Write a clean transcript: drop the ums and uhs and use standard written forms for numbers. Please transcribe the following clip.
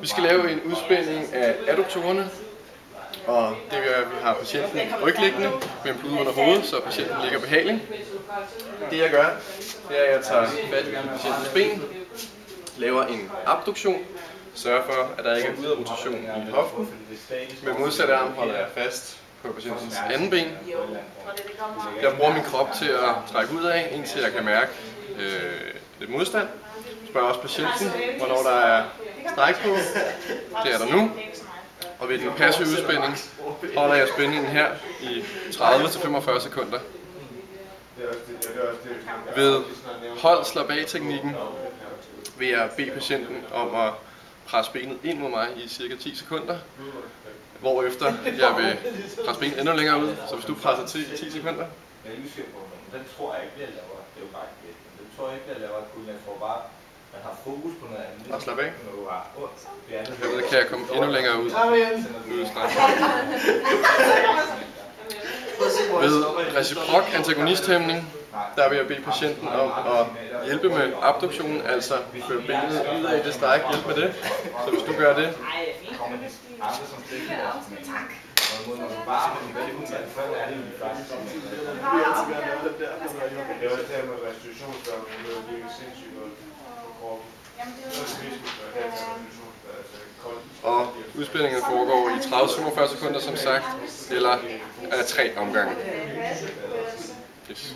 Vi skal lave en udspænding af adduktorerne, og det gør, at vi har patienten rygliggende med en pude under hovedet, så patienten ligger behageligt. Det jeg gør, det er, at jeg tager fat i patientens ben, laver en abduktion, sørger for, at der ikke er udadrotation i hoften. Med modsatte arm holder jeg fast på patientens anden ben. Jeg bruger min krop til at trække ud af, indtil jeg kan mærke lidt modstand. Jeg spørger også patienten, hvornår der er stræk på. Det er der nu. Og ved den passive udspænding holder jeg spændingen her i 30-45 sekunder. Ved hold slap af teknikken vil jeg bede patienten om at presse benet ind mod mig i cirka 10 sekunder. Hvorefter jeg vil presse benet endnu længere ud, så hvis du presser til i 10 sekunder. Den tror jeg ikke, jeg laver. Det er jo bare gæt. Den tror jeg ikke, jeg laver kun. Jeg tror bare, man har fokus på noget andet. Og slap af. Herved kan jeg komme endnu længere ud. Ved reciprok antagonisthæmning, der vil jeg bede patienten om at hjælpe med abduktionen, altså føre benet ud af det stræk, hjælp med det. Så hvis du gør det, og udspændingen foregår i 30-45 sekunder som sagt, eller 3 omgange. Yes.